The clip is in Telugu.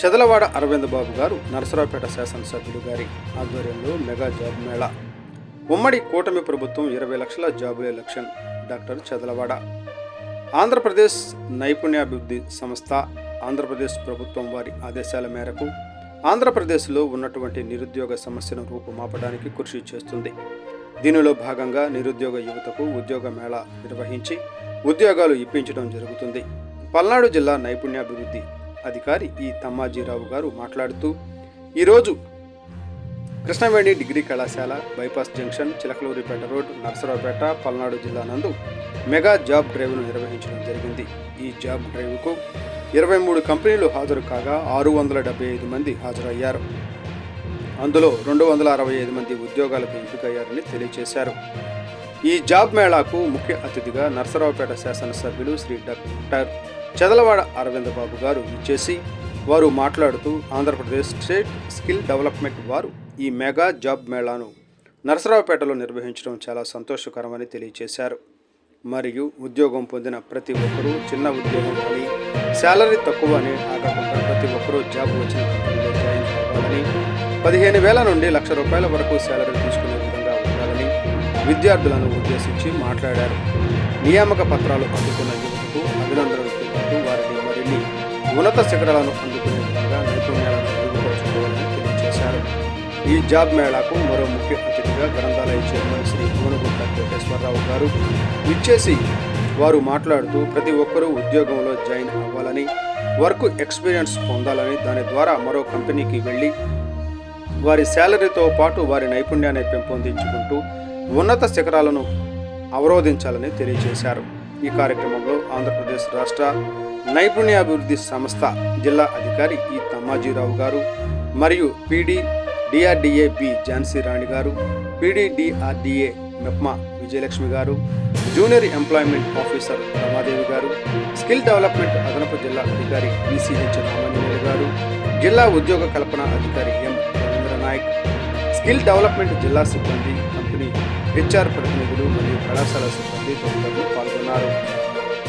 చదలవాడ అరవింద్ బాబు గారు నరసరావుపేట శాసనసభ్యులు గారి ఆధ్వర్యంలో మెగా జాబ్ మేళా. ఉమ్మడి కూటమి ప్రభుత్వం 20 లక్షల జాబులే లక్ష్యం. డాక్టర్ చదలవాడ. ఆంధ్రప్రదేశ్ నైపుణ్యాభివృద్ధి సంస్థ ఆంధ్రప్రదేశ్ ప్రభుత్వం వారి ఆదేశాల మేరకు ఆంధ్రప్రదేశ్లో ఉన్నటువంటి నిరుద్యోగ సమస్యను రూపుమాపడానికి కృషి చేస్తుంది. దీనిలో భాగంగా నిరుద్యోగ యువతకు ఉద్యోగ మేళా నిర్వహించి ఉద్యోగాలు ఇప్పించడం జరుగుతుంది. పల్నాడు జిల్లా నైపుణ్యాభివృద్ధి అధికారి ఈ తమ్మాజీరావు గారు మాట్లాడుతూ, ఈరోజు కృష్ణవేణి డిగ్రీ కళాశాల, bypass junction, Chilakaluripet road, Narasaraopet, Palnadu జిల్లా నందు మెగా జాబ్ డ్రైవ్ను నిర్వహించడం జరిగింది. ఈ జాబ్ డ్రైవ్కు 23 కంపెనీలు హాజరు కాగా 675 మంది హాజరయ్యారు. అందులో 265 మంది ఉద్యోగాలకు ఎంపికయ్యారని తెలియజేశారు. ఈ జాబ్ మేళాకు ముఖ్య అతిథిగా నరసరావుపేట శాసనసభ్యులు శ్రీ డాక్టర్ చదలవాడ అరవింద్ బాబు గారు ఇచ్చేసి వారు మాట్లాడుతూ, ఆంధ్రప్రదేశ్ స్టేట్ స్కిల్ డెవలప్మెంట్ వారు ఈ మెగా జాబ్ మేళాను నరసరావుపేటలో నిర్వహించడం చాలా సంతోషకరమని తెలియజేశారు. మరియు ఉద్యోగం పొందిన ప్రతి ఒక్కరూ చిన్న ఉద్యోగం అని, శాలరీ తక్కువ అని ఆగకుండా ప్రతి ఒక్కరూ జాబ్ వచ్చిన కంపెనీలో జాయిన్ అవ్వాలని, 15,000 నుండి ₹1,00,000 వరకు శాలరీ తీసుకునే విధంగా ఉండాలని విద్యార్థులను ఉద్దేశించి మాట్లాడారు. నియామక పత్రాలు అందుకున్న యువతకు అభినందనలతో పాటు వారిని మరిన్ని ఉన్నత శిఖరాలను అందుకునే విధంగా నైపుణ్యాలను మెరుగుపరుచుకోవాలని తెలియజేశారు. ఈ జాబ్ మేళాకు మరో ముఖ్య అతిథిగా గ్రంథాలయ చైర్మన్ శ్రీ గోనుగుంట కోటేశ్వరరావు గారు ఇచ్చేసి వారు మాట్లాడుతూ, ప్రతి ఒక్కరూ ఉద్యోగంలో జాయిన్ అవ్వాలని, వర్క్ ఎక్స్పీరియన్స్ పొందాలని, దాని ద్వారా మరో కంపెనీకి వెళ్ళి వారి శాలరీతో పాటు వారి నైపుణ్యాన్ని పెంపొందించుకుంటూ ఉన్నత శిఖరాలను అవరోధించాలని తెలియజేశారు. ఈ కార్యక్రమంలో ఆంధ్రప్రదేశ్ రాష్ట్ర నైపుణ్యాభివృద్ధి సంస్థ జిల్లా అధికారి ఈ తమ్మాజీరావు గారు మరియు DRDA బి ఝాన్సీ రాణి గారు, DRDA మెప్మా విజయలక్ష్మి గారు, జూనియర్ ఎంప్లాయ్మెంట్ ఆఫీసర్ రమాదేవి గారు, స్కిల్ డెవలప్మెంట్ అదనపు జిల్లా అధికారి BCH రామాంజనేయులు గారు, జిల్లా ఉద్యోగ కల్పన అధికారి M Ravindra Nayak, skill development జిల్లా సిబ్బంది, కంపెనీ HR ప్రతినిధులు మరియు కళాశాల సిబ్బంది తదితరులు పాల్గొన్నారు.